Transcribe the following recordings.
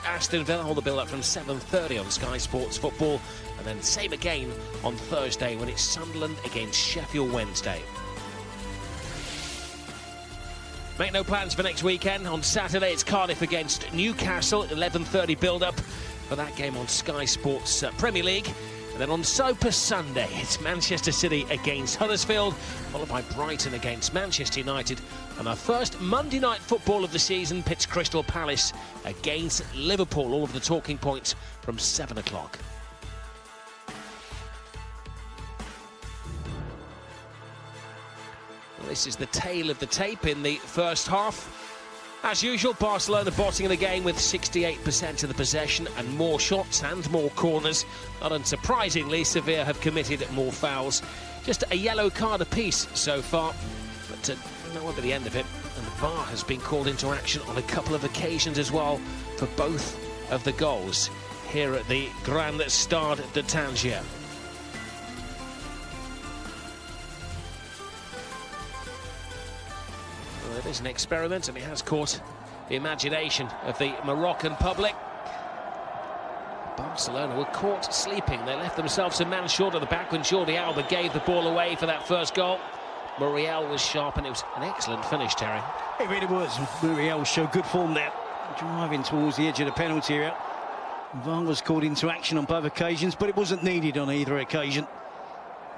Aston Villa, all the build-up from 7:30 on Sky Sports Football, and then same again on Thursday when it's Sunderland against Sheffield Wednesday. Make no plans for next weekend. On Saturday it's Cardiff against Newcastle, 11:30 build-up for that game on Sky Sports Premier League. And then on Super Sunday, it's Manchester City against Huddersfield, followed by Brighton against Manchester United. And our first Monday night football of the season pits Crystal Palace against Liverpool. All of the talking points from 7 o'clock. Well, this is the tail of the tape in the first half. As usual, Barcelona botting the game with 68% of the possession and more shots and more corners. Not unsurprisingly, Sevilla have committed more fouls. Just a yellow card apiece so far, but that won't be the end of it. And the VAR has been called into action on a couple of occasions as well for both of the goals here at the Grand Stade de Tangier. Well, it is an experiment, and it has caught the imagination of the Moroccan public. Barcelona were caught sleeping. They left themselves a man short at the back when Jordi Alba gave the ball away for that first goal. Muriel was sharp, and it was an excellent finish, Terry. It really was. Muriel showed good form there, driving towards the edge of the penalty area. VAR was called into action on both occasions, but it wasn't needed on either occasion.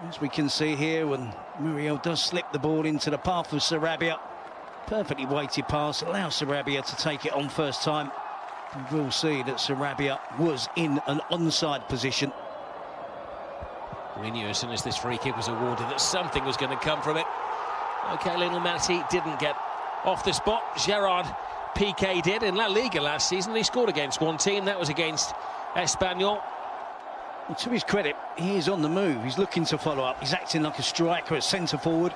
As we can see here, when Muriel does slip the ball into the path of Sarabia, perfectly weighted pass, allows Sarabia to take it on first time. We will see that Sarabia was in an onside position. We knew as soon as this free kick was awarded that something was going to come from it. OK, Lionel Messi didn't get off the spot. Gerard Piqué did in La Liga last season. He scored against one team. That was against Espanyol. Well, to his credit, he is on the move. He's looking to follow up. He's acting like a striker, a centre-forward.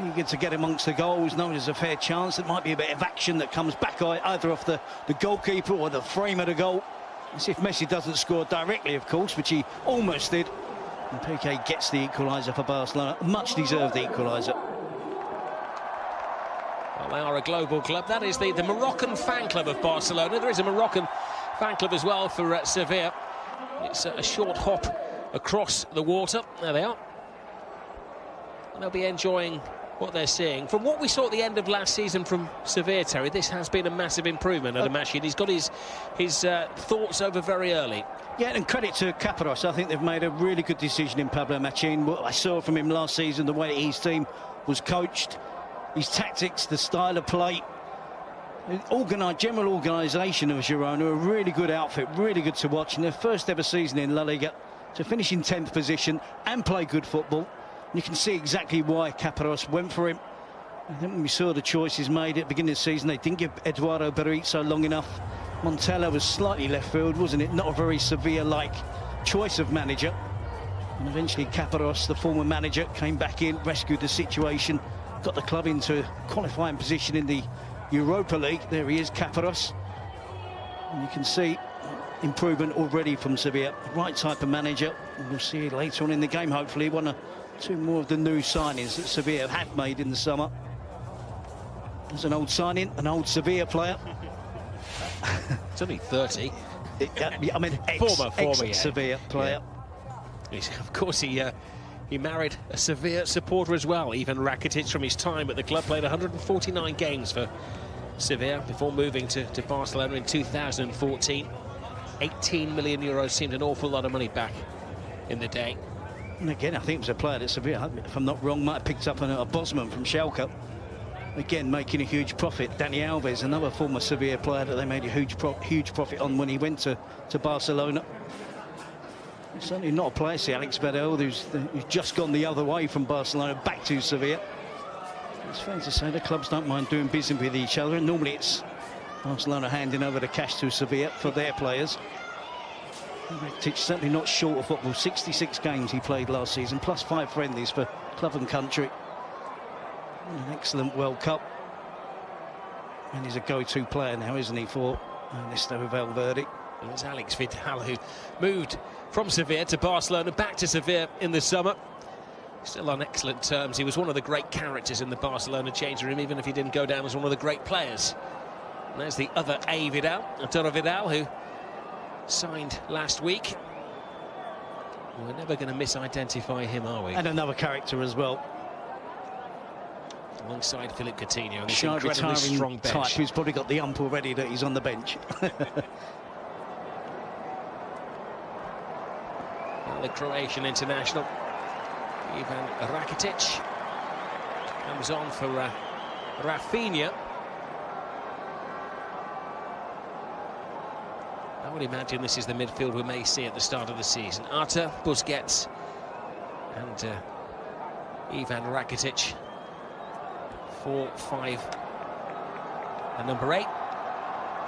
Eager to get amongst the goals. Known as a fair chance. There might be a bit of action that comes back either off the goalkeeper or the frame of the goal. As if Messi doesn't score directly, of course, which he almost did. And Piqué gets the equaliser for Barcelona. Much deserved equaliser. Well, they are a global club. That is the Moroccan fan club of Barcelona. There is a Moroccan fan club as well for Sevilla. It's a short hop across the water. There they are. And they'll be enjoying what they're seeing. From what we saw at the end of last season from Sevilla, Terry, this has been a massive improvement under Machin. He's got his thoughts over very early. Yeah, and credit to Caparrós. I think they've made a really good decision in Pablo Machin. What I saw from him last season, the way that his team was coached, his tactics, the style of play, general organisation of Girona, a really good outfit, really good to watch. In their first ever season in La Liga, to finish in 10th position and play good football. You can see exactly why Caparrós went for him. I think when we saw the choices made at the beginning of the season, they didn't give Eduardo Berizzo long enough. Montella was slightly left field, wasn't it? Not a very Sevilla-like choice of manager. And eventually Caparrós, the former manager, came back in, rescued the situation, got the club into a qualifying position in the Europa League. There he is, Caparrós. And you can see improvement already from Sevilla. Right type of manager. We'll see later on in the game, hopefully. One or two more of the new signings that Sevilla have made in the summer. There's an old signing, an old Sevilla player. It's only 30. I mean, former Sevilla player. Yeah. Of course, he married a Sevilla supporter as well. Ivan Rakitic, from his time at the club, played 149 games for Sevilla before moving to Barcelona in 2014. 18 million euros seemed an awful lot of money back in the day. And again, I think it was a player that Sevilla, if I'm not wrong, might have picked up a Bosman from Schalke. Again, making a huge profit. Dani Alves, another former Sevilla player that they made a huge profit on when he went to Barcelona. Certainly not a player, see Alex Badel, who's just gone the other way from Barcelona back to Sevilla. It's fair to say the clubs don't mind doing business with each other, and normally it's Barcelona handing over the cash to Sevilla for their players. Rakitic certainly not short of football. 66 games he played last season, plus 5 friendlies for club and country. And an excellent World Cup. And he's a go-to player now, isn't he, for Ernesto Valverde. It was Alex Vidal who moved from Sevilla to Barcelona, back to Sevilla in the summer. Still on excellent terms. He was one of the great characters in the Barcelona changing room, even if he didn't go down as one of the great players And there's the other Vidal, Arturo Vidal, who signed last week. We're never going to misidentify him, are we? And another character as well. Alongside Philippe Coutinho and this Shy, incredibly strong bench. Type who's probably got the ump already that he's on the bench. The Croatian international, Ivan Rakitic, comes on for Rafinha. I would imagine this is the midfield we may see at the start of the season. Arta, Busquets and Ivan Rakitic. 4, 5 and number 8,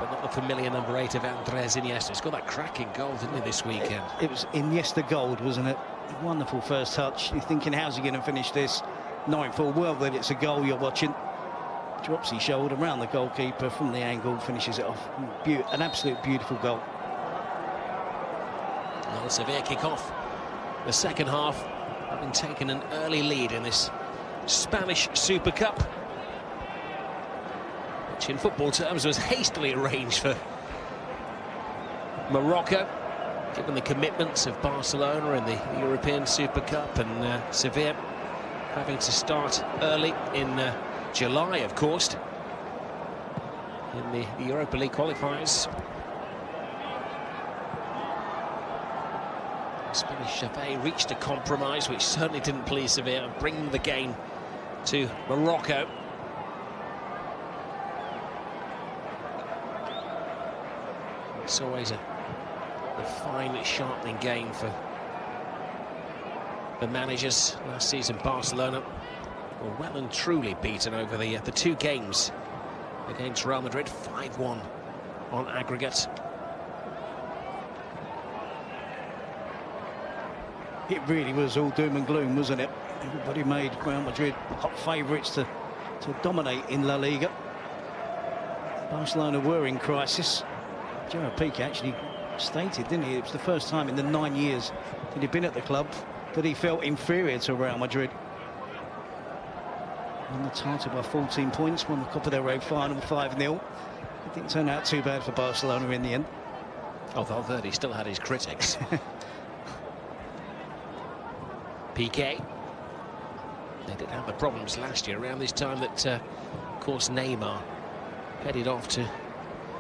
but not the familiar number 8 of Andres Iniesta. He's got that cracking goal, didn't he, this weekend? It was Iniesta gold, wasn't it? Wonderful first touch. You're thinking, how's he going to finish this? Knowing full well that it's a goal you're watching. Drops his shoulder around the goalkeeper from the angle, finishes it off. An absolute beautiful goal. Well, Sevilla kick off the second half, having taken an early lead in this Spanish Super Cup, which in football terms was hastily arranged for Morocco, given the commitments of Barcelona in the European Super Cup, and Sevilla having to start early in July, of course, in the Europa League qualifiers. Spanish Xavi reached a compromise which certainly didn't please Sevilla, bringing the game to Morocco. It's always a fine, sharpening game for the managers. Last season, Barcelona were well and truly beaten over the 2 games against Real Madrid, 5-1 on aggregate. It really was all doom and gloom, wasn't it? Everybody made Real Madrid hot favourites to dominate in La Liga. Barcelona were in crisis. Gerard Piqué actually stated, didn't he? It was the first time in the 9 years that he'd been at the club that he felt inferior to Real Madrid. Won the title by 14 points, won the Copa del Rey final 5-0. It didn't turn out too bad for Barcelona in the end. Oh, Valverde still had his critics. Piqué. They did have the problems last year around this time that, of course, Neymar headed off to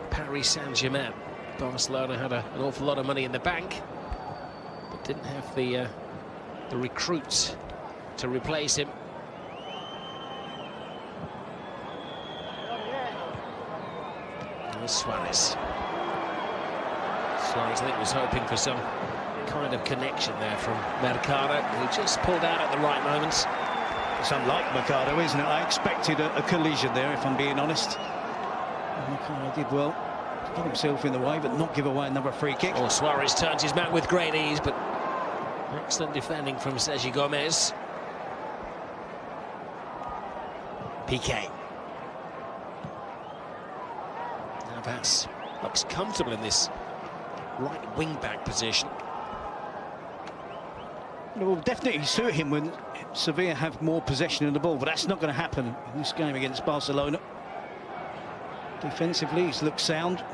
Paris Saint-Germain. Barcelona had an awful lot of money in the bank, but didn't have the recruits to replace him. And Suarez. Suarez, I think, was hoping for some kind of connection there from Mercado, who just pulled out at the right moments. It's unlike Mercado, isn't it? I expected a collision there, if I'm being honest. And Mercado did well to get himself in the way, but not give away another free kick. Oh, Suarez turns his man with great ease, but excellent defending from Sergi Gomez. Piqué. Navas looks comfortable in this right wing-back position. It will definitely suit him when Sevilla have more possession of the ball, but that's not going to happen in this game against Barcelona. Defensively, he's looked sound.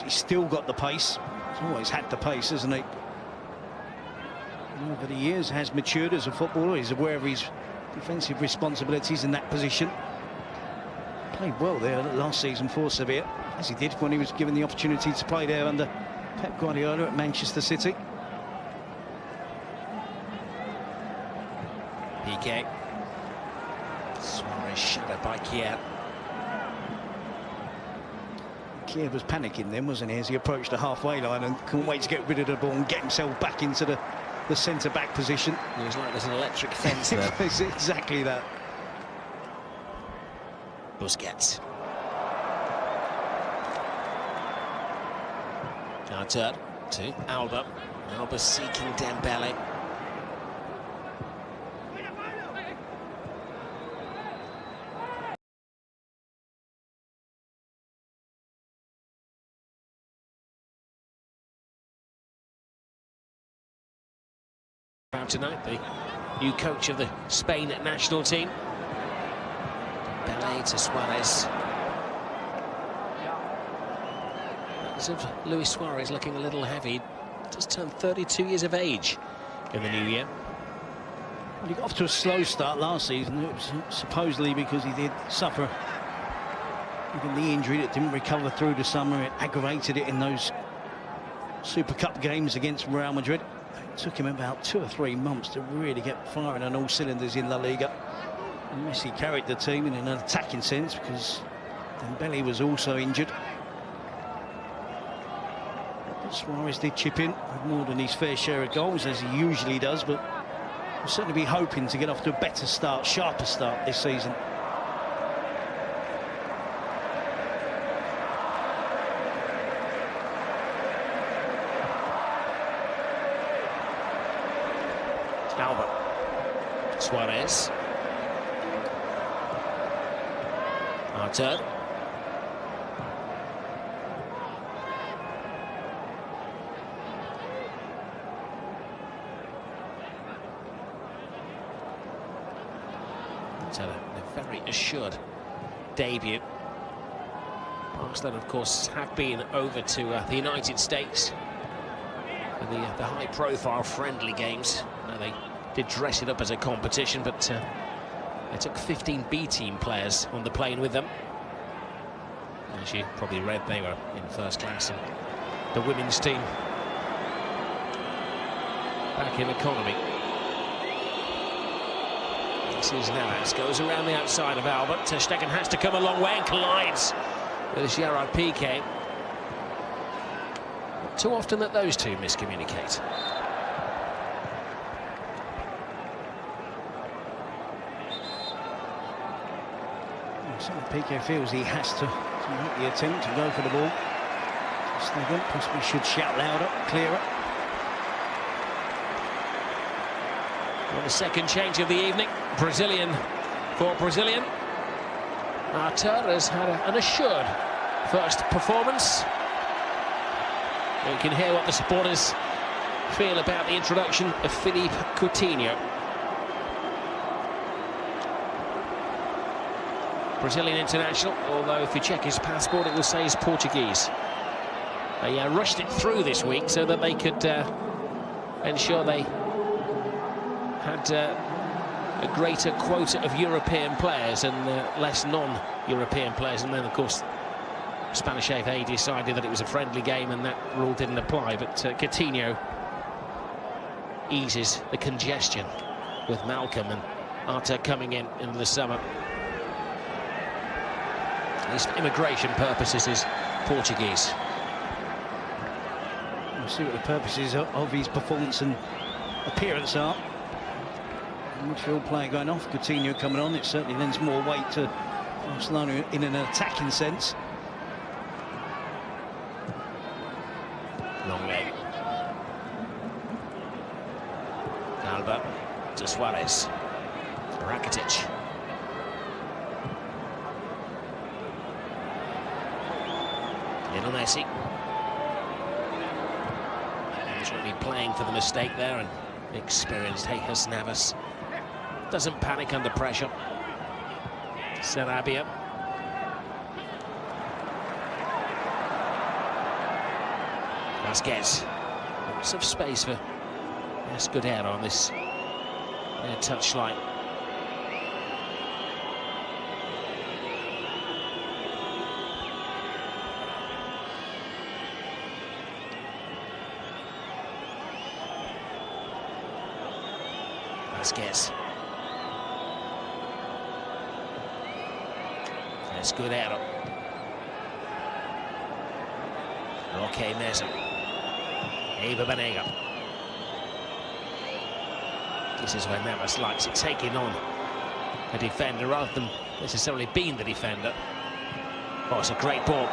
He's still got the pace. He's always had the pace, hasn't he? Over the years, has matured as a footballer. He's aware of his defensive responsibilities in that position. Played well there last season for Sevilla, as he did when he was given the opportunity to play there under Pep Guardiola at Manchester City. Piqué. Suarez shadowed by Kier. Kier was panicking then, wasn't he, as he approached the halfway line and couldn't wait to get rid of the ball and get himself back into the centre-back position. It was like there's an electric fence there. It's exactly that. Busquets. Now turn to Alba. Alba seeking Dembele. Tonight, the new coach of the Spain national team. Dembele to Suarez. As if Luis Suarez looking a little heavy. Just turned 32 years of age in the new year. Well, he got off to a slow start last season. It was supposedly because he did suffer with a knee injury that didn't recover through the summer. It aggravated it in those Super Cup games against Real Madrid. It took him about 2 or 3 months to really get firing on all cylinders in La Liga. And Messi carried the team in an attacking sense because Dembele was also injured. But Suarez did chip in with more than his fair share of goals, as he usually does, but we'll certainly be hoping to get off to a better start, sharper start this season. Albert. Suarez. Artur. It's had a very assured debut. Barcelona, of course, have been over to the United States for the high-profile friendly games. Now, they did dress it up as a competition, but they took 15 B-team players on the plane with them. As you probably read, they were in first class, and the women's team back in economy. This is Navas, goes around the outside of Albert. Ter Stegen has to come a long way and collides with Gerard Piqué. Not too often that those two miscommunicate. Piqué feels he has to make the attempt to go for the ball. Stegen possibly should shout louder, clearer. Well, the second change of the evening, Brazilian for Brazilian. Artur has had an assured first performance. You can hear what the supporters feel about the introduction of Philippe Coutinho. Brazilian international, although if you check his passport it will say he's Portuguese. They rushed it through this week so that they could ensure they had a greater quota of European players and less non-European players. And then, of course, Spanish FA decided that it was a friendly game and that rule didn't apply. But Coutinho eases the congestion with Malcolm and Artur coming in the summer. At least for immigration purposes, is Portuguese. We'll see what the purposes of his performance and appearance are. Midfield player going off, Coutinho coming on. It certainly lends more weight to Barcelona in an attacking sense. Long leg. Alba to Suarez. Rakitic. Little Messi. He's really playing for the mistake there, and experienced Jesus Navas doesn't panic under pressure. Sarabia. Vasquez. Lots of space for Escudero on this touchline. Vasquez. Escudero. Roque Meza. Eva Banega. This is where Navas likes it, taking on a defender rather than necessarily being the defender. Oh, it's a great ball.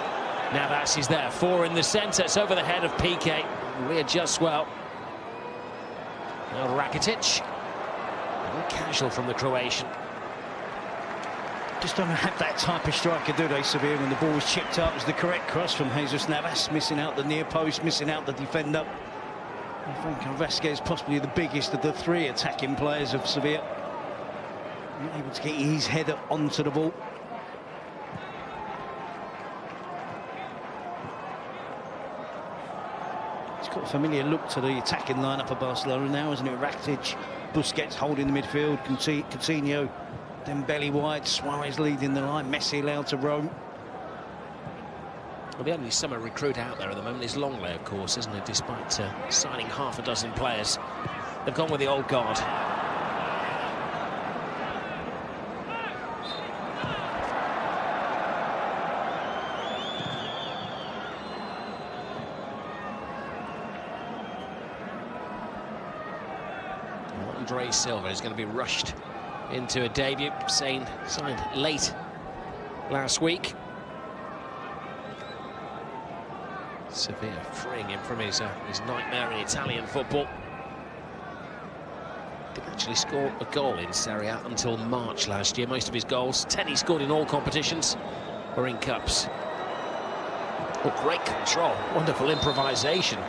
Navas is there, 4 in the centre. It's over the head of Piqué. Readjusts well. Now Rakitic. Casual from the Croatian. Just don't have that type of striker, do they, Sevilla? When the ball was chipped up, it was the correct cross from Jesus Navas, missing out the near post, missing out the defender. I think Vasquez possibly the biggest of the 3 attacking players of Sevilla. Able to get his head up onto the ball. got a familiar look to the attacking lineup of Barcelona now, isn't it? Rakitic, Busquets holding the midfield, Coutinho, Dembele wide, Suarez leading the line, Messi allowed to roam. Well, the only summer recruit out there at the moment is Longley, of course, isn't it? Despite signing half a dozen players, they've gone with the old guard. Andre Silva is going to be rushed into a debut, signed late last week. Sevilla freeing him from his nightmare in Italian football. Didn't actually score a goal in Serie A until March last year. Most of his goals, 10 he scored in all competitions, were in cups. Oh, great control, wonderful improvisation.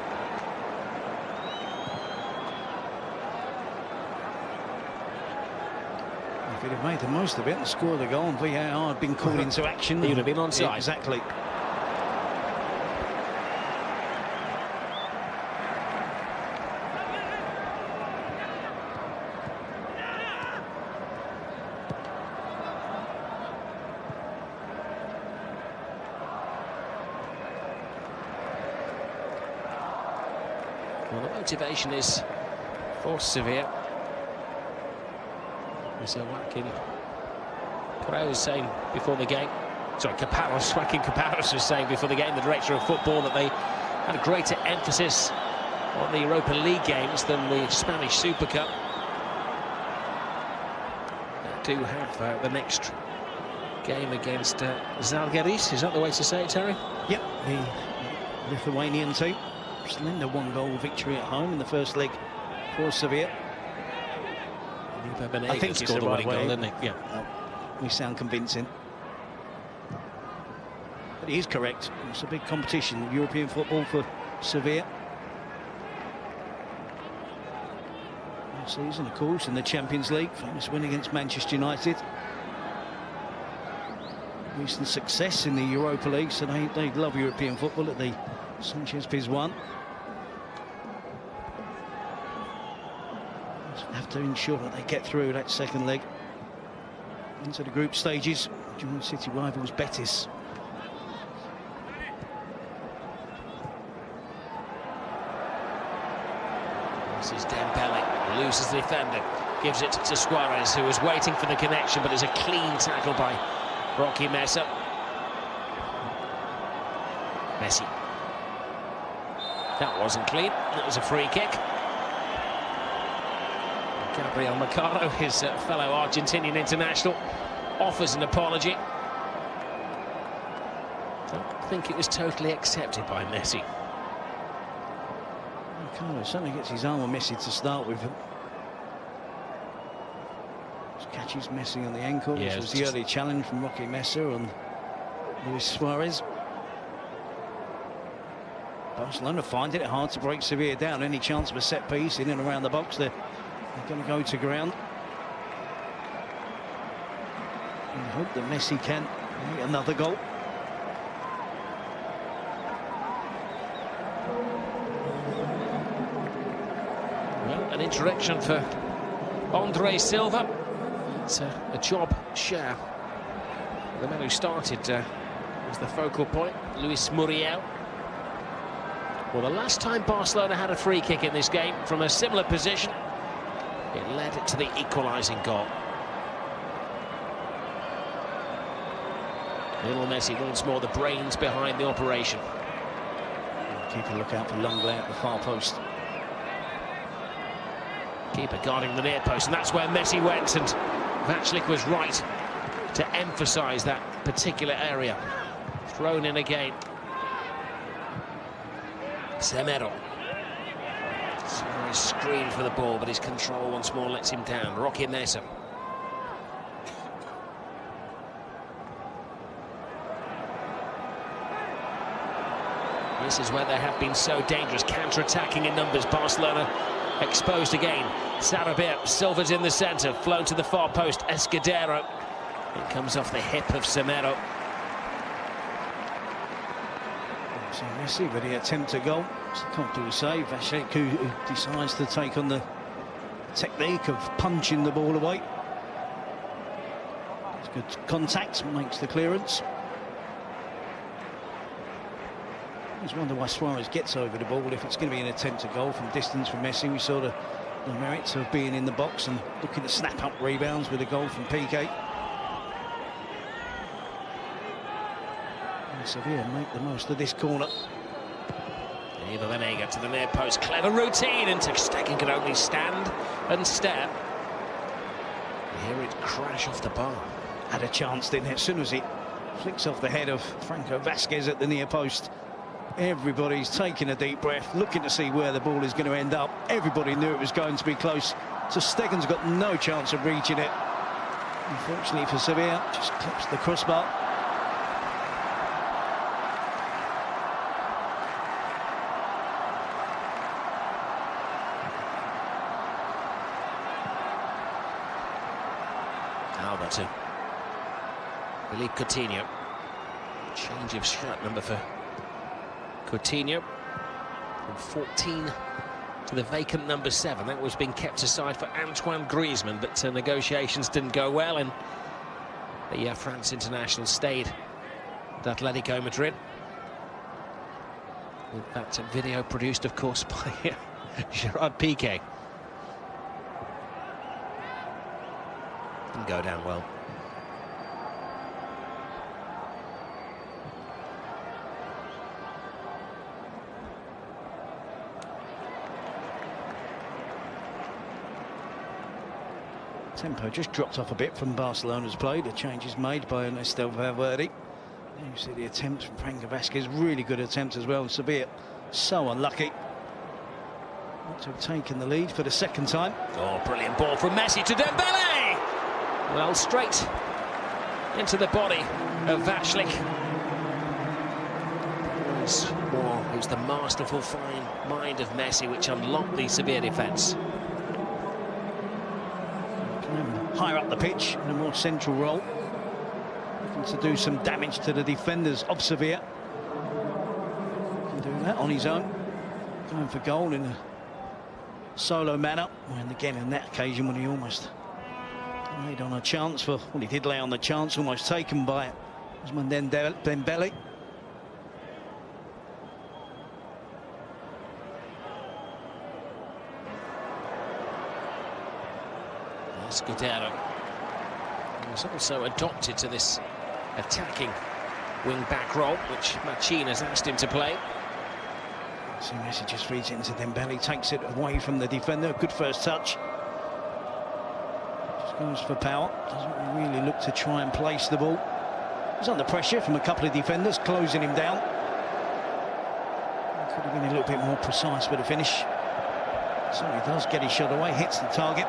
If he'd have made the most of it and scored the goal, and VAR had been called into action, He would have been onside. Exactly. Well, the motivation is for Sevilla. So Joaquin Caparrós was saying before the game, Joaquin Caparrós was saying before the game, the director of football, that they had a greater emphasis on the Europa League games than the Spanish Super Cup. They do have the next game against Zalgiris. Is that the way to say it, Terry? Yep, the Lithuanian team. Slender one-goal victory at home in the first leg for Sevilla. I think he scored the winning goal, didn't he? Yeah. We sound convincing. But he is correct. It's a big competition, European football for Sevilla. Last season, of course, in the Champions League, famous win against Manchester United. Recent success in the Europa League, so they love European football at the Sanchez-Pizjuan. Have to ensure that they get through that second leg into the group stages. Join City rivals Betis. This is Dembele, loses the defender, gives it to Suarez, who was waiting for the connection, but it's a clean tackle by Rocky Mesa. Messi. That wasn't clean, that was a free kick. Gabriel Mercado, his fellow Argentinian international, offers an apology. Don't think it was totally accepted by Messi. Mercado certainly gets his arm on Messi to start with. Just catches Messi on the ankle. Yeah, this was the early challenge from Rocky Mesa on Luis Suarez. Barcelona finding it hard to break Sevilla down. Any chance of a set piece in and around the box, they're going to go to ground. And hope that Messi can make another goal. Well, an introduction for Andre Silva. It's a job share. The man who started was the focal point, Luis Muriel. Well, the last time Barcelona had a free kick in this game from a similar position, it led to the equalising goal. Lionel Messi once more the brains behind the operation. Keep a lookout for Longley at the far post. Keeper guarding the near post, and that's where Messi went, and Vaclik was right to emphasise that particular area. Thrown in again. Semedo. Suarez screamed for the ball, but his control once more lets him down. Rocky Mesa. This is where they have been so dangerous, counter-attacking in numbers. Barcelona exposed again. Sarabia, Silva's in the centre, flown to the far post. Escudero. It comes off the hip of Semedo. So Messi, but he attempts a goal. It's the comfortable save. Vashlik, who decides to take on the technique of punching the ball away. It's good contact, makes the clearance. I just wonder why Suarez gets over the ball if it's going to be an attempt to goal from distance from Messi. We saw the merits of being in the box and looking to snap up rebounds with a goal from Piqué. And Sevilla make the most of this corner. Eva Venega to the near post, clever routine, and Ter Stegen can only stand and stare. You hear it crash off the bar. Had a chance, didn't it? As soon as it flicks off the head of Franco Vasquez at the near post, everybody's taking a deep breath, looking to see where the ball is going to end up. Everybody knew it was going to be close. So Stegen's got no chance of reaching it. Unfortunately for Sevilla, just clips the crossbar. Alba to Philippe Coutinho. Change of shirt number for Coutinho from 14 to the vacant number 7. That was being kept aside for Antoine Griezmann, but negotiations didn't go well, and the France international stayed at Atletico Madrid. With that video produced, of course, by Gerard Piqué. Didn't go down well. Tempo just dropped off a bit from Barcelona's play. The changes made by Ernesto Valverde. You see the attempt from Franco Vasquez, really good attempt as well. And Sevilla so unlucky not to have taken the lead for the second time. Oh, brilliant ball from Messi to Dembele! Well, straight into the body of Vashlik. It was the masterful, fine mind of Messi which unlocked the Sevilla defence. Higher up the pitch in a more central role, looking to do some damage to the defenders of Sevilla. He can do that on his own, going for goal in a solo manner, and again in that occasion when he almost laid on a chance for, well, he did lay on the chance, almost taken by Ousmane Dembele. Scudero was also adopted to this attacking wing-back role, which Machín has asked him to play. So Messi just feeds it into Dembele, takes it away from the defender. Good first touch. Just goes for power. Doesn't really look to try and place the ball. He's under pressure from a couple of defenders, closing him down. Could have been a little bit more precise with the finish. So he does get his shot away, hits the target.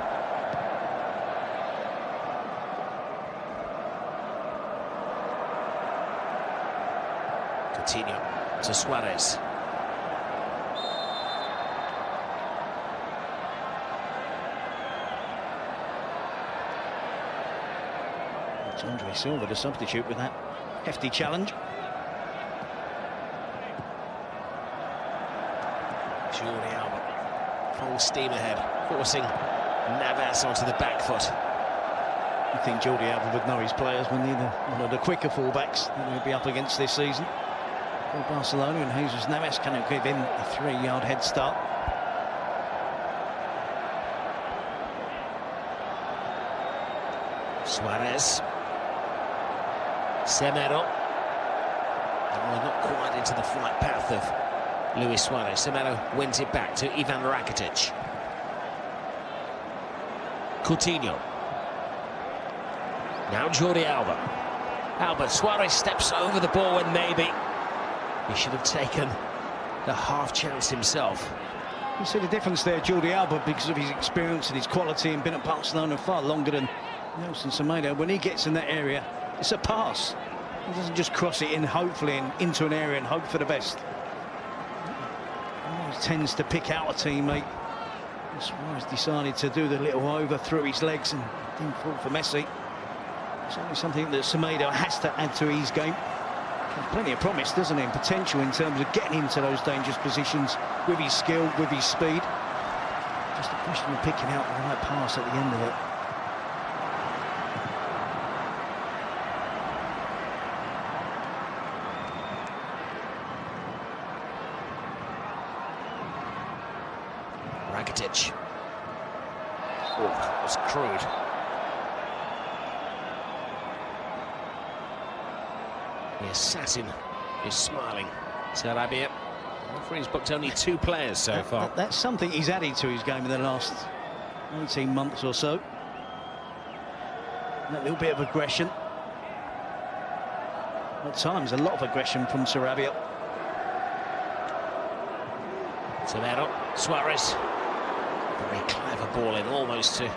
Coutinho to Suarez. It's Andre Silva, the substitute, with that hefty challenge. Jordi Alba, full steam ahead, forcing Navas onto the back foot. I think Jordi Alba would know his players, wouldn't he? One of the quicker fullbacks that he'll be up against this season. For Barcelona, and Jesus Navas can give him a 3-yard head start. Suarez. Semedo. Oh, not quite into the flight path of Luis Suarez. Semedo wins it back to Ivan Rakitic. Coutinho. Now Jordi Alba. Alba, Suarez steps over the ball when maybe he should have taken the half chance himself. You see the difference there, Jordi Alba, because of his experience and his quality, and been at Barcelona far longer than Nelson Semedo. When he gets in that area, it's a pass. He doesn't just cross it in, hopefully, and into an area and hope for the best. He always tends to pick out a teammate. Suarez decided to do the little over through his legs and didn't fall for Messi. It's only something that Semedo has to add to his game. Plenty of promise, doesn't he, and potential in terms of getting into those dangerous positions with his skill, with his speed. Just a question of picking out the right pass at the end of it. Rakitic. Oh, that was crude. The assassin is smiling. Sarabia. The referee's booked only 2 players so far. That's something he's added to his game in the last 18 months or so. That little bit of aggression. At times, a lot of aggression from Sarabia. Severo, Suarez. Very clever ball in, almost to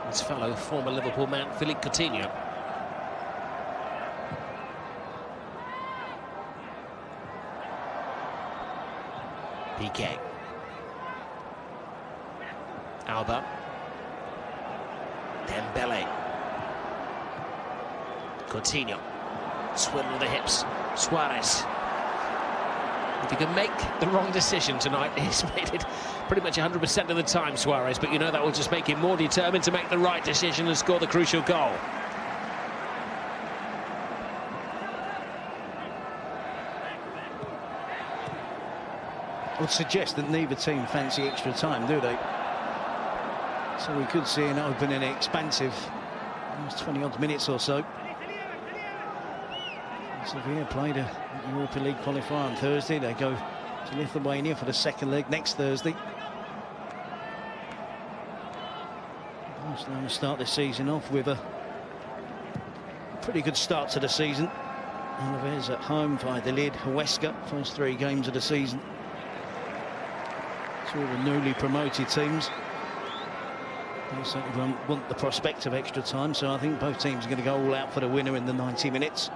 his fellow former Liverpool man, Philippe Coutinho. Piqué. Alba. Dembele. Coutinho. Swivel with the hips. Suarez. If he can make the wrong decision tonight, he's made it pretty much 100% of the time, Suarez, but you know that will just make him more determined to make the right decision and score the crucial goal. I would suggest that neither team fancy extra time, do they? So we could see an open and expansive 20-odd minutes or so. Sevilla played a Europa League qualifier on Thursday. They go to Lithuania for the second leg next Thursday. Barcelona start the season off with a pretty good start to the season. Alaves at home, Valladolid, Huesca, first 3 games of the season. Two of the newly promoted teams. They certainly want the prospect of extra time, so I think both teams are going to go all out for the winner in the 90 minutes.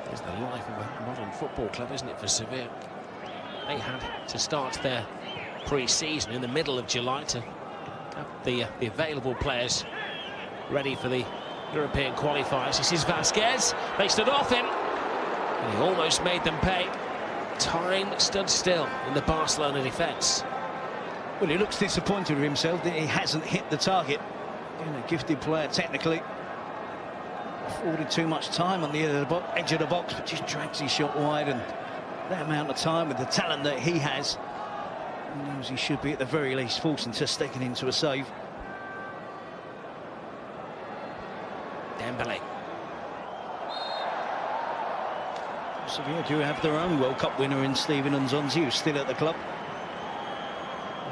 It's the life of a modern football club, isn't it, for Sevilla? They had to start their pre-season in the middle of July to have the available players ready for the European qualifiers. This is Vasquez. They stood off him, and he almost made them pay. Time stood still in the Barcelona defence. Well, he looks disappointed with himself that he hasn't hit the target. You know, gifted player technically. Afforded too much time on the edge of the box, but just drags his shot wide, and that amount of time with the talent that he has, he knows he should be at the very least forcing to Stegen into a save. Dembele. Sevilla do have their own World Cup winner in Steven Nzonzi, who's still at the club.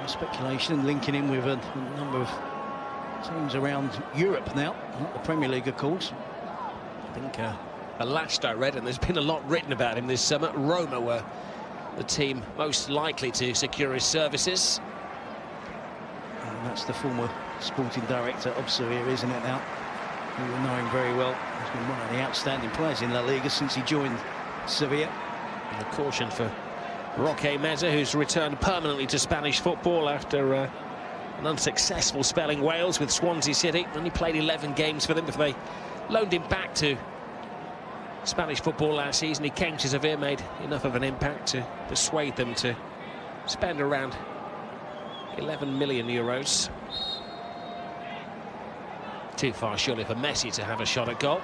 Speculation linking him with a number of teams around Europe now, not the Premier League, of course. I think a last I read, and there's been a lot written about him this summer, Roma were the team most likely to secure his services. And that's the former sporting director of Sevilla, isn't it now? You will know him very well. He's been one of the outstanding players in La Liga since he joined Sevilla. And a caution for Roque Meza, who's returned permanently to Spanish football after an unsuccessful spell in Wales with Swansea City. Only played 11 games for them before they loaned him back to Spanish football last season. He came to Sevilla, made enough of an impact to persuade them to spend around 11 million euros. Too far surely for Messi to have a shot at goal.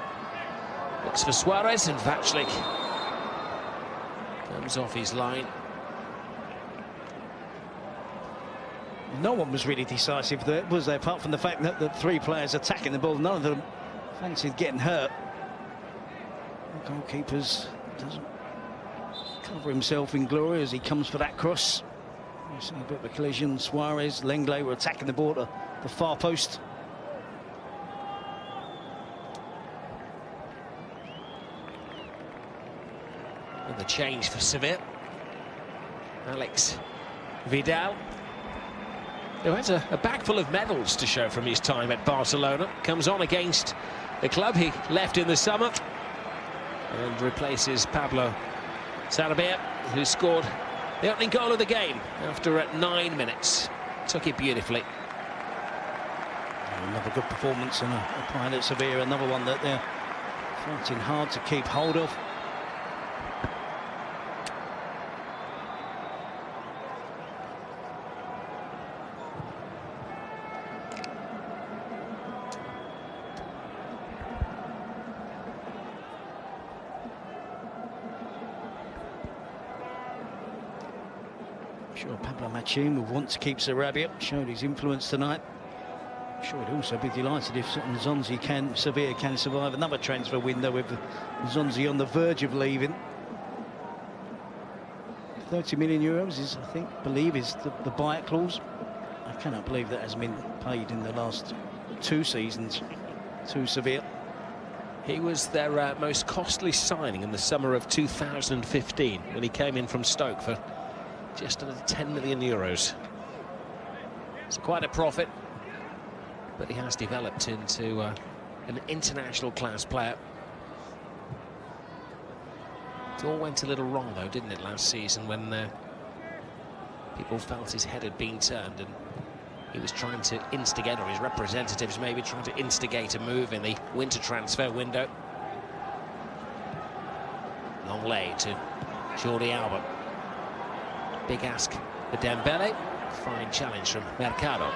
Looks for Suarez, and Vachlik comes off his line. No one was really decisive there, was there, apart from the fact that the 3 players attacking the ball, none of them fancied getting hurt. The goalkeeper doesn't cover himself in glory as he comes for that cross. You see a bit of a collision. Suarez, Lenglet were attacking the ball at the far post. And the change for Sevilla. Alex Vidal, who has a bag full of medals to show from his time at Barcelona, comes on against the club he left in the summer and replaces Pablo Sarabia, who scored the opening goal of the game after 9 minutes. Took it beautifully. Another good performance and a plan at Sevilla, another one that they're fighting hard to keep hold of. Sure, Pablo Machin will want to keep Sarabia. Showed his influence tonight. I'm sure he'd also be delighted if Sevilla can survive another transfer window with Nzonzi on the verge of leaving. 30 million euros is, I believe, is the buyout clause. I cannot believe that hasn't been paid in the last 2 seasons to Sevilla. He was their most costly signing in the summer of 2015 when he came in from Stoke for just under 10 million euros. It's quite a profit, but he has developed into an international class player. It all went a little wrong though, didn't it, last season, when people felt his head had been turned and he was trying to instigate, or his representatives maybe trying to instigate a move in the winter transfer window. Long lay to Jordi Alba. Big ask for Dembele. Fine challenge from Mercado.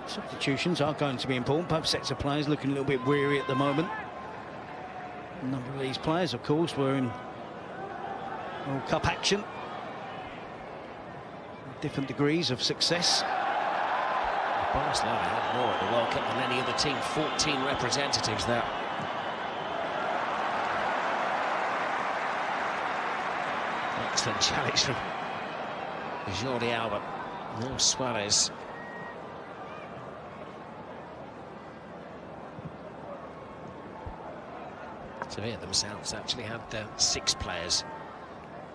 Substitutions are going to be important. Both sets of players looking a little bit weary at the moment. A number of these players, of course, were in World Cup action. Different degrees of success. Barcelona had more at the World Cup than any other team. 14 representatives there. Excellent challenge from Jordi Alba. No Suarez. Sevilla themselves actually had 6 players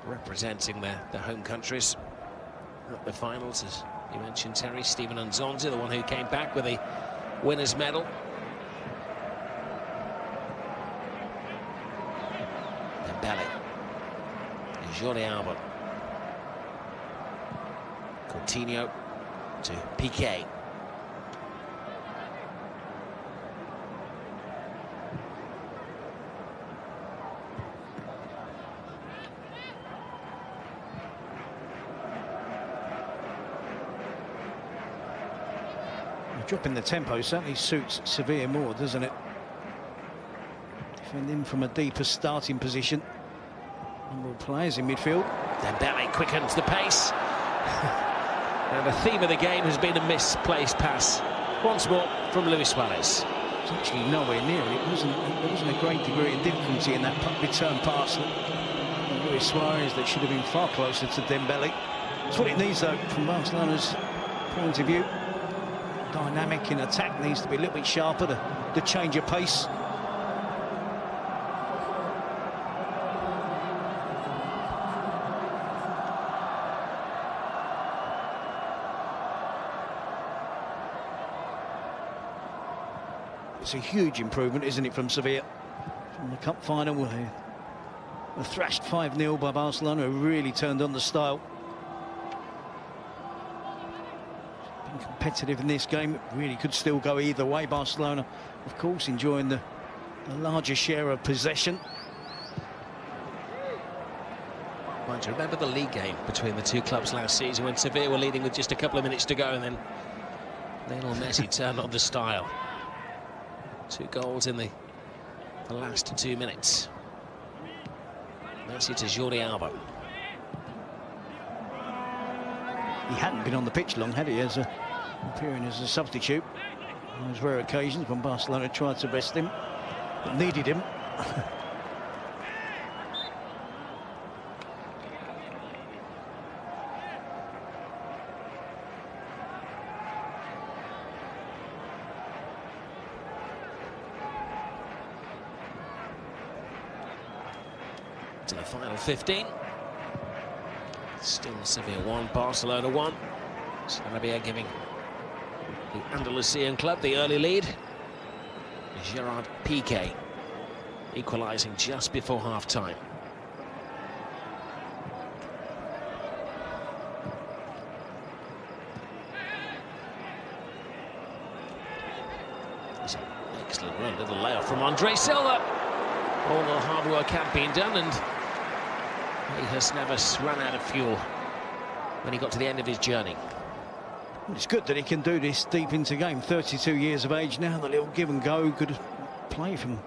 representing their home countries at the finals, as you mentioned, Terry. Steven Nzonzi, the one who came back with a winner's medal. Dembele. Jordi Alba. Coutinho to Piqué. Dropping the tempo certainly suits Sevilla more, doesn't it? Defending from a deeper starting position. Number of players in midfield. Dembele quickens the pace. And the theme of the game has been a misplaced pass. Once more from Luis Suarez. It's actually nowhere near it. There wasn't a great degree of difficulty in that return pass. Luis Suarez that should have been far closer to Dembele. That's what it needs, though, from Barcelona's point of view. Dynamic in attack needs to be a little bit sharper, the change of pace. It's a huge improvement, isn't it, from Sevilla? From the cup final, where they were thrashed 5-0 by Barcelona, who really turned on the style. Competitive in this game, it really could still go either way. Barcelona, of course, enjoying the larger share of possession. Mind you, remember the league game between the two clubs last season when Sevilla were leading with just a couple of minutes to go, and then Lionel Messi turned on the style. 2 goals in the last 2 minutes. Messi to Jordi Alba. He hadn't been on the pitch long, had he, appearing as a substitute. On those rare occasions when Barcelona tried to rest him, but needed him. To the final 15. Still Sevilla 1, Barcelona 1. Sarabia giving the Andalusian club the early lead. Gerard Piqué equalising just before half-time. It's an excellent run, little layoff from Andre Silva. All the hard work had been done, and he has never run out of fuel when he got to the end of his journey. It's good that he can do this deep into game. 32 years of age now, the little give and go. Good play from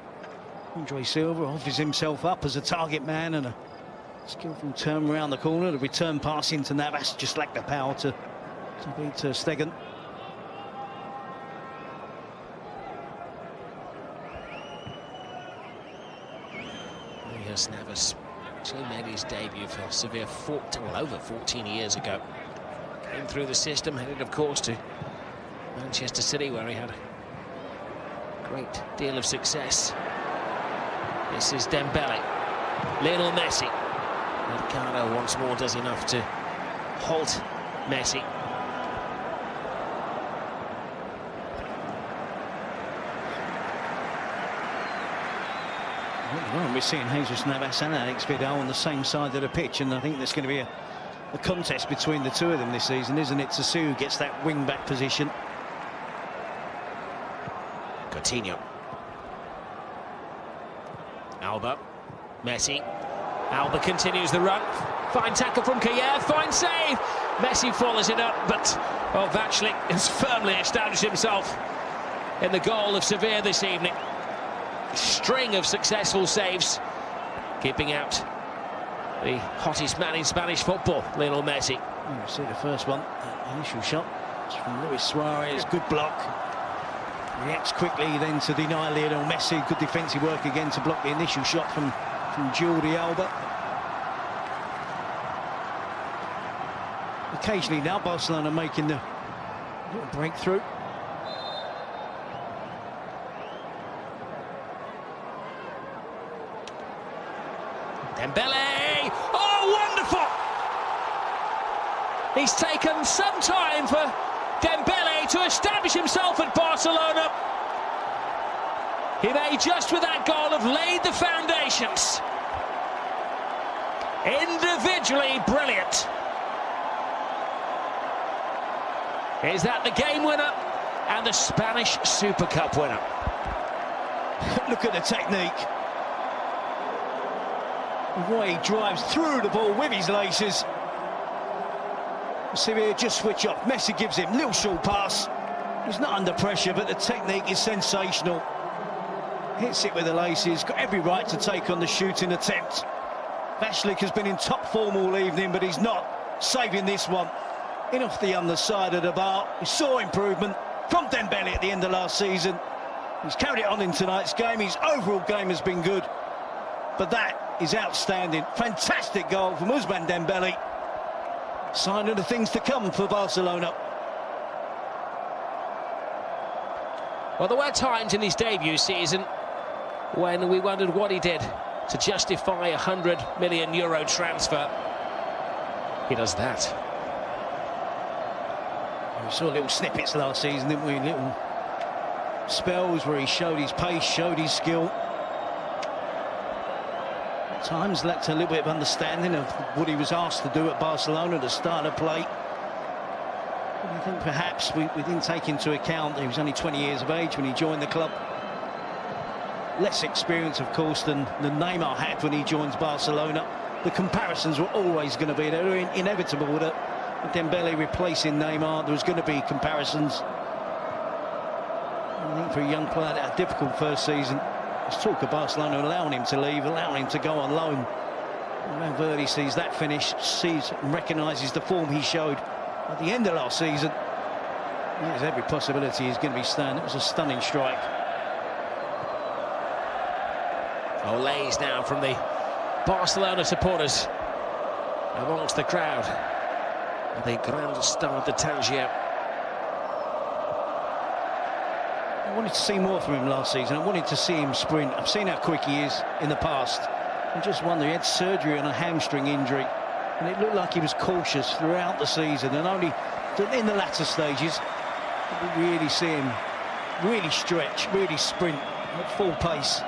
Andre Silva. Offers himself up as a target man, and a skillful turn around the corner. The return pass into Navas just lacked the power to beat Stegen. Navas actually made his debut for Sevilla over 14 years ago. Came through the system, headed of course to Manchester City, where he had a great deal of success. This is Dembele, Lionel Messi. Ricardo once more does enough to halt Messi. Well, we're seeing Jesus Navas and Alex Vidal on the same side of the pitch, and I think there's going to be a contest between the two of them this season, isn't it, to see who gets that wing-back position. Coutinho. Alba. Messi. Alba continues the run. Fine tackle from Kayer, fine save. Messi follows it up, but Vachlik has firmly established himself in the goal of Sevilla this evening. String of successful saves, keeping out the hottest man in Spanish football, Lionel Messi. You see the first one, initial shot, it's from Luis Suarez, good block. Reacts quickly then to deny Lionel Messi. Good defensive work again to block the initial shot from Jordi Alba. Occasionally now Barcelona making the little breakthrough. Dembele! Oh, wonderful! He's taken some time for Dembele to establish himself at Barcelona. He may just with that goal have laid the foundations. Individually brilliant. Is that the game winner and the Spanish Super Cup winner? Look at the technique. The way he drives through the ball with his laces. Sevilla just switch off. Messi gives him a little short pass. He's not under pressure, but the technique is sensational. Hits it with the laces. Got every right to take on the shooting attempt. Vachlik has been in top form all evening, but he's not saving this one. In off the underside of the bar. We saw improvement from Dembele at the end of last season. He's carried it on in tonight's game. His overall game has been good, but that is outstanding. Fantastic goal from Ousmane Dembele. Sign of the things to come for Barcelona. Well, there were times in his debut season when we wondered what he did to justify a €100 million transfer. He does that. We saw little snippets last season, didn't we? Little spells where he showed his pace, showed his skill. At times lacked a little bit of understanding of what he was asked to do at Barcelona, the start of play. But I think perhaps we didn't take into account that he was only 20 years of age when he joined the club. Less experience, of course, than Neymar had when he joins Barcelona. The comparisons were always going to be there. They were inevitable with Dembele replacing Neymar. There was going to be comparisons. I think for a young player that had a difficult first season, there's talk of Barcelona allowing him to leave, allowing him to go on loan. Valverde sees that finish, sees and recognises the form he showed at the end of last season. There's every possibility he's going to be staying. It was a stunning strike. Olays now from the Barcelona supporters amongst the crowd. The Grand Stade de Tangier. I wanted to see more from him last season. I wanted to see him sprint. I've seen how quick he is in the past. I just wonder, he had surgery on a hamstring injury. And it looked like he was cautious throughout the season, and only in the latter stages we really see him really stretch, really sprint at full pace.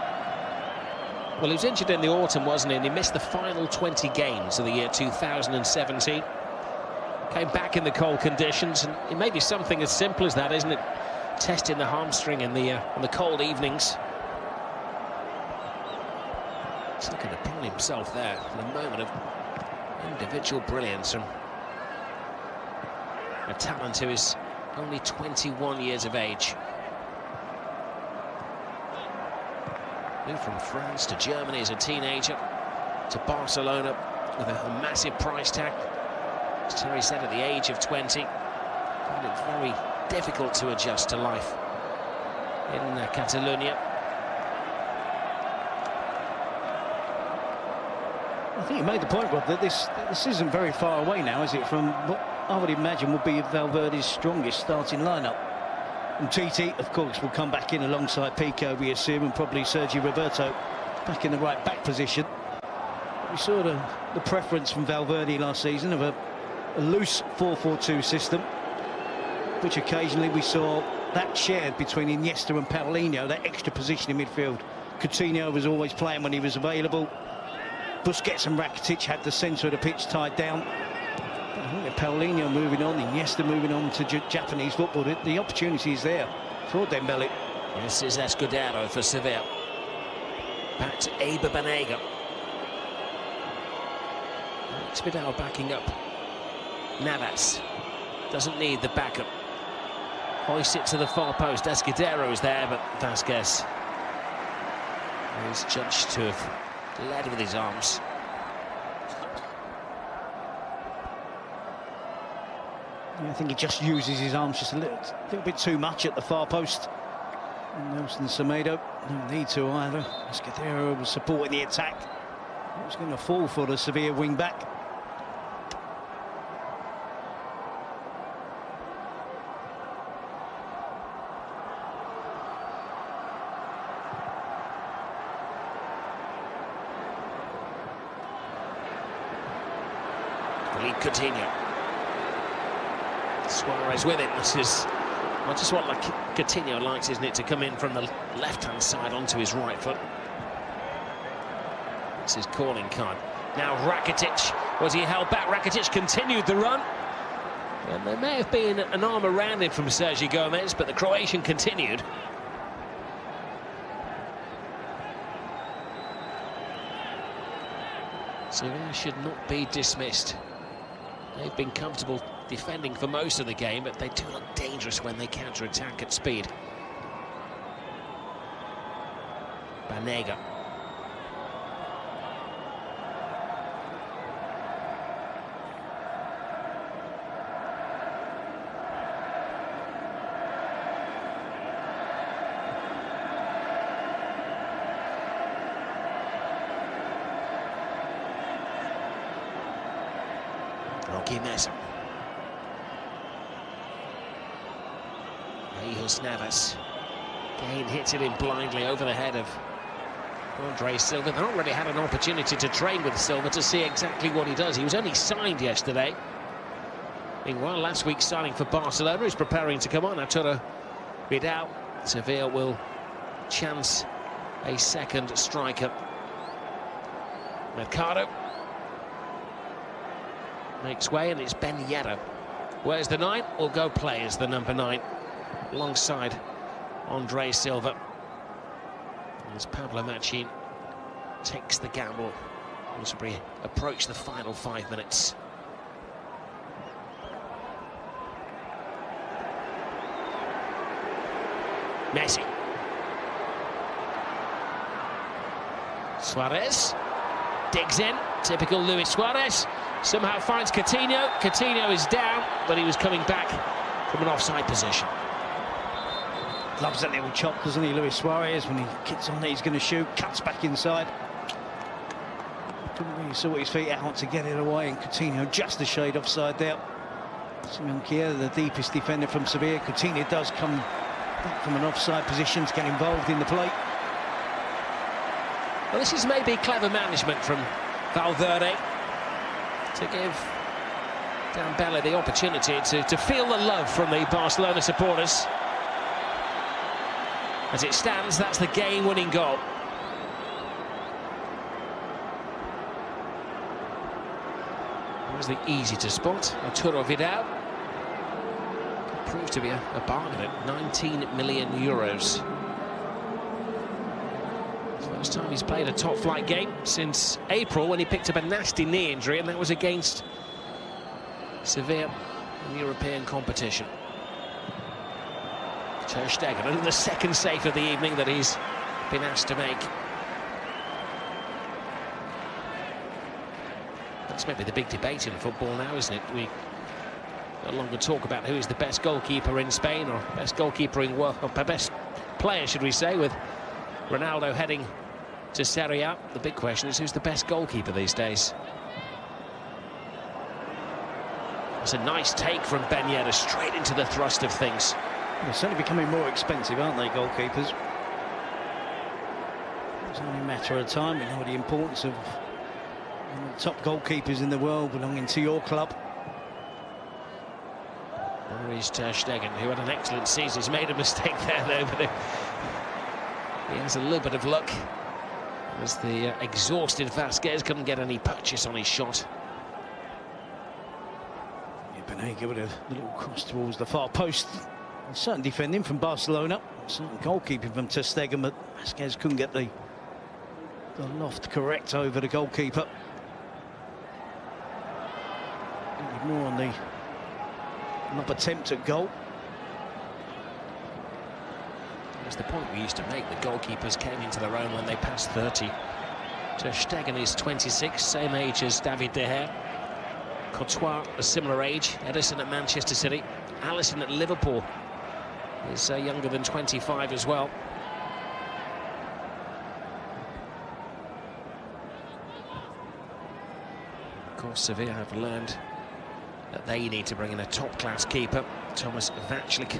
Well, he was injured in the autumn, wasn't he? And he missed the final 20 games of the year 2017. Came back in the cold conditions, and it may be something as simple as that, isn't it? Testing the hamstring in the on the cold evenings. He's looking upon himself there in a moment of individual brilliance from a talent who is only 21 years of age. Moved from France to Germany as a teenager, to Barcelona with a massive price tag. As Terry said, at the age of 20, found it very difficult to adjust to life in Catalonia. I think you made the point, Rob, that this isn't very far away now, is it, from what I would imagine would be Valverde's strongest starting lineup. And Titi, of course, will come back in alongside Pico, we assume, and probably Sergi Roberto back in the right back position. We saw the preference from Valverde last season of a loose 4-4-2 system, which occasionally we saw that shared between Iniesta and Paulinho, that extra position in midfield. Coutinho was always playing when he was available. Busquets and Rakitic had the centre of the pitch tied down. But I think that Paulinho moving on, Iniesta moving on to Japanese football, the opportunity is there for Dembele. This is Escudero for Sevilla. Back to Eber Banega. Escudero backing up. Navas doesn't need the backup. Hoists it to the far post. Escudero is there, but Vasquez is judged to have led with his arms. I think he just uses his arms just a little bit too much at the far post. And Nelson Semedo, no need to either. Escudero was supporting the attack. It was going to fall for the Sevilla wing-back. Coutinho. Suarez with it. This is just what Coutinho likes, isn't it? To come in from the left-hand side onto his right foot. It's his calling card. Now Rakitic. Was he held back? Rakitic continued the run. And there may have been an arm around him from Sergi Gomez, but the Croatian continued. Sevilla should not be dismissed. They've been comfortable defending for most of the game, but they do look dangerous when they counter-attack at speed. Banega. Mesa. Navas. Again hits it in blindly over the head of Andre Silva. They've not really had an opportunity to train with Silva to see exactly what he does. He was only signed yesterday. Meanwhile, last week's signing for Barcelona is preparing to come on. Arturo Vidal. Sevilla will chance a second striker. Mercado makes way, and it's Ben Yedder. Where's the 9? Will go play as the number 9 alongside Andre Silva. As Pablo Machin takes the gamble as we approach the final 5 minutes. Messi. Suarez digs in, typical Luis Suarez. Somehow finds Coutinho. Coutinho is down, but he was coming back from an offside position. Loves that little chop, doesn't he, Luis Suarez? When he gets on there, he's going to shoot, cuts back inside. Couldn't really sort his feet out to get it away, and Coutinho just a shade offside there. Simon Kjær, the deepest defender from Sevilla. Coutinho does come back from an offside position to get involved in the play. Well, this is maybe clever management from Valverde to give Dembele the opportunity to feel the love from the Barcelona supporters. As it stands, that's the game-winning goal. It was the easy to spot. Arturo Vidal proved to be a bargain at 19 million euros. First time he's played a top-flight game since April, when he picked up a nasty knee injury, and that was against Sevilla in European competition. Ter Stegen, and the second save of the evening that he's been asked to make. That's maybe the big debate in football now, isn't it? We no longer talk about who is the best goalkeeper in Spain, or best goalkeeper in world, or best player, should we say, with Ronaldo heading to Serie A. The big question is, who's the best goalkeeper these days? It's a nice take from Ben Yedder, straight into the thrust of things. They're certainly becoming more expensive, aren't they, goalkeepers? It's only a matter of time. We know the importance of one of the top goalkeepers in the world belonging to your club. There is Ter Stegen, who had an excellent season. He's made a mistake there, though, but he has a little bit of luck, as the exhausted Vasquez couldn't get any purchase on his shot. Benega with a little cross towards the far post. Certain defending from Barcelona, certain goalkeeping from Ter Stegen, but Vasquez couldn't get the loft correct over the goalkeeper. More on the attempt at goal. That's the point we used to make. The goalkeepers came into their own when they passed 30. Ter Stegen is 26, same age as David De Gea. Courtois, a similar age. Edison at Manchester City. Alisson at Liverpool is younger than 25 as well. Of course, Sevilla have learned that they need to bring in a top-class keeper. Thomas Vaclik,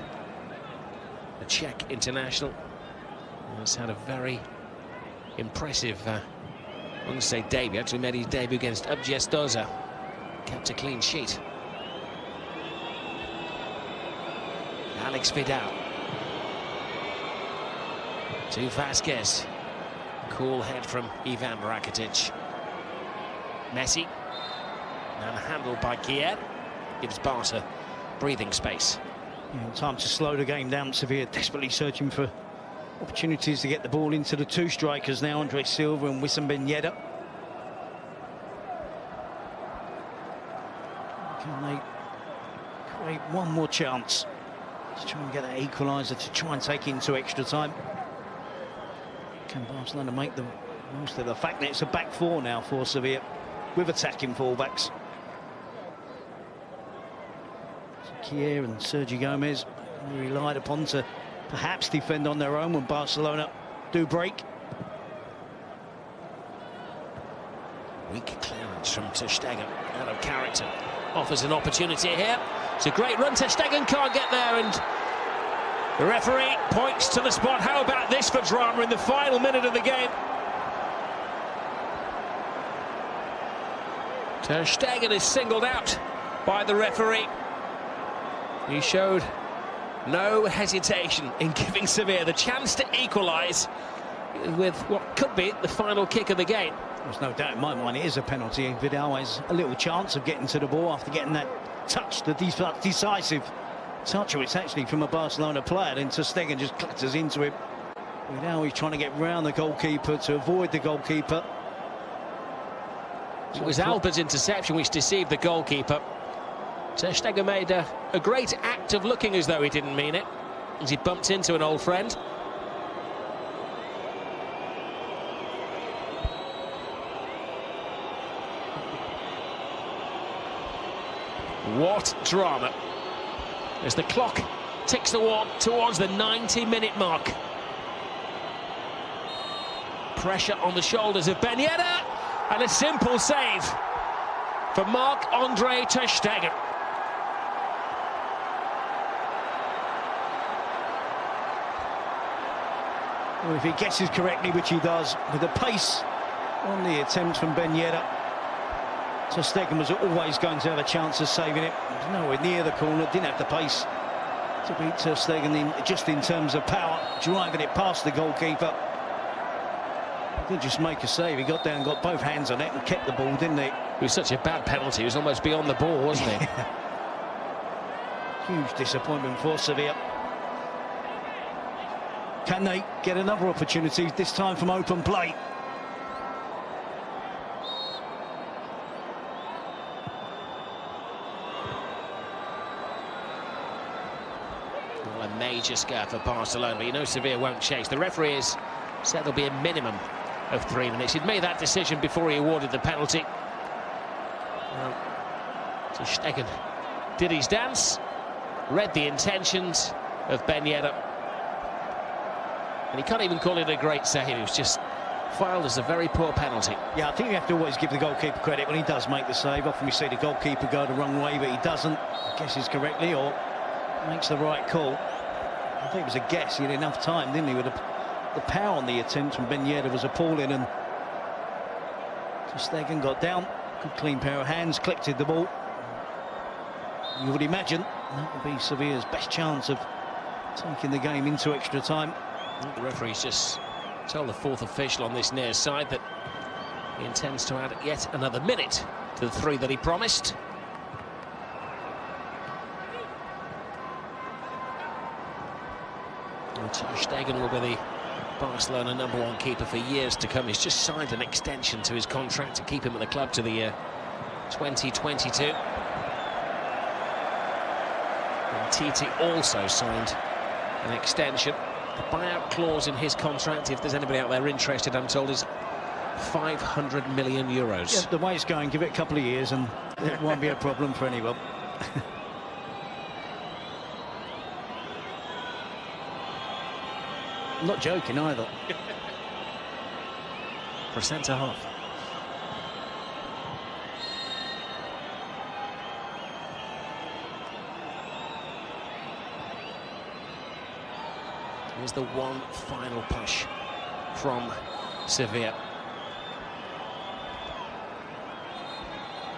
a Czech international, has had a very impressive, I wouldn't say debut, actually made his debut against Ubjestoza. Kept a clean sheet. Alex Vidal to Vasquez. Cool head from Ivan Rakitic. Messi, and handled by Kier, gives Barca breathing space. Time to slow the game down. Sevilla desperately searching for opportunities to get the ball into the two strikers now, Andre Silva and Wissam Ben Yedder. Can they create one more chance to try and get that equaliser, to try and take into extra time? Can Barcelona make the most of the fact that it's a back four now for Sevilla, with attacking fullbacks? Kier and Sergio Gomez relied upon to perhaps defend on their own when Barcelona do break. Weak clearance from Ter Stegen, out of character. Offers an opportunity here. It's a great run. Ter Stegen can't get there, and the referee points to the spot. How about this for drama in the final minute of the game? Ter Stegen is singled out by the referee. He showed no hesitation in giving Sevilla the chance to equalise with what could be the final kick of the game. There's no doubt in my mind it is a penalty. Vidal has a little chance of getting to the ball after getting that touch, the decisive touch. It's actually from a Barcelona player, then Ter Stegen just clatters into him. Now he's trying to get round the goalkeeper to avoid the goalkeeper. It was Alba's interception which deceived the goalkeeper. Ter Stegen made a great act of looking as though he didn't mean it, as he bumped into an old friend. What drama as the clock ticks towards the 90-minute mark. Pressure on the shoulders of Ben Yedder, and a simple save for Marc-Andre Ter Stegen. Well, if he guesses correctly, which he does, with the pace on the attempt from Ben Yedder, Ter Stegen was always going to have a chance of saving it. He was nowhere near the corner, didn't have the pace to beat Ter Stegen just in terms of power, driving it past the goalkeeper. He could just make a save. He got down, got both hands on it and kept the ball, didn't he? It was such a bad penalty. It was almost beyond the ball, wasn't it? Huge disappointment for Sevilla. Can they get another opportunity, this time from open play? Well, a major scare for Barcelona, but you know Sevilla won't chase. The referee has said there'll be a minimum of 3 minutes. He'd made that decision before he awarded the penalty. Well, Ter Stegen did his dance, read the intentions of Ben Yedder, and he can't even call it a great save. It was just filed as a very poor penalty. Yeah, I think you have to always give the goalkeeper credit when he does make the save. Often we see the goalkeeper go the wrong way, but he doesn't, guesses correctly or makes the right call. I think it was a guess. He had enough time, didn't he, with the power on the attempt from Ben Yedder was appalling, and Ter Stegen got down, good clean pair of hands, collected the ball. You would imagine that would be Sevilla's best chance of taking the game into extra time. The referee's just told the fourth official on this near side that he intends to add yet another minute to the 3 that he promised. And Ter Stegen will be the Barcelona #1 keeper for years to come. He's just signed an extension to his contract to keep him at the club to the year 2022. And Titi also signed an extension. The buyout clause in his contract, if there's anybody out there interested, I'm told, is 500 million euros. Yeah, the way it's going, give it a couple of years and it won't be a problem for anyone. I'm not joking either. For a centre-half. Here's the one final push from Sevilla.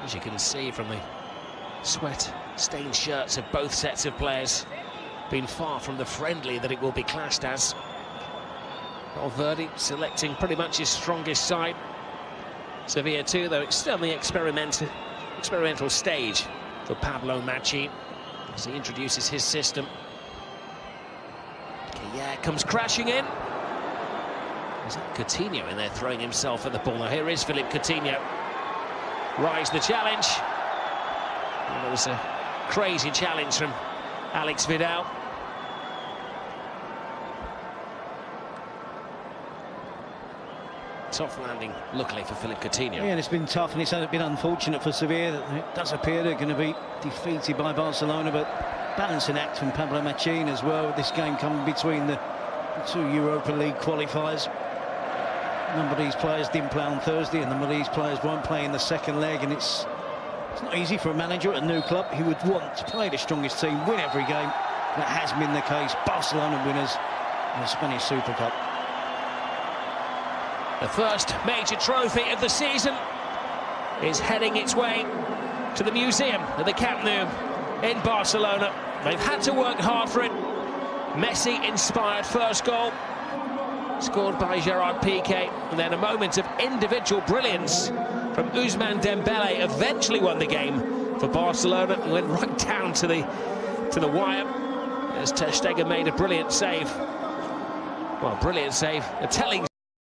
As you can see from the sweat-stained shirts of both sets of players, been far from the friendly that it will be classed as. Valverde selecting pretty much his strongest side. Sevilla too, though it's still on the experimental stage for Pablo Macchi as he introduces his system. Yeah, comes crashing in. Is that Coutinho in there throwing himself at the ball? Now here is Philippe Coutinho. Rise the challenge. And there was a crazy challenge from Alex Vidal. Soft landing, luckily for Philippe Coutinho. Yeah, and it's been tough, and it's been unfortunate for Sevilla. It does appear they're going to be defeated by Barcelona, but balancing act from Pablo Macchi as well, with this game coming between the 2 Europa League qualifiers. A number of these players didn't play on Thursday, and a number of these players won't play in the second leg, and it's not easy for a manager at a new club. He would want to play the strongest team, win every game. That has been the case. Barcelona winners in the Spanish Super Cup. The first major trophy of the season is heading its way to the museum at the Camp Nou in Barcelona. They've had to work hard for it. Messi-inspired first goal, scored by Gerard Piqué, and then a moment of individual brilliance from Ousmane Dembele eventually won the game for Barcelona and went right down to the wire as Ter Stegen made a brilliant save. Well, brilliant save, a telling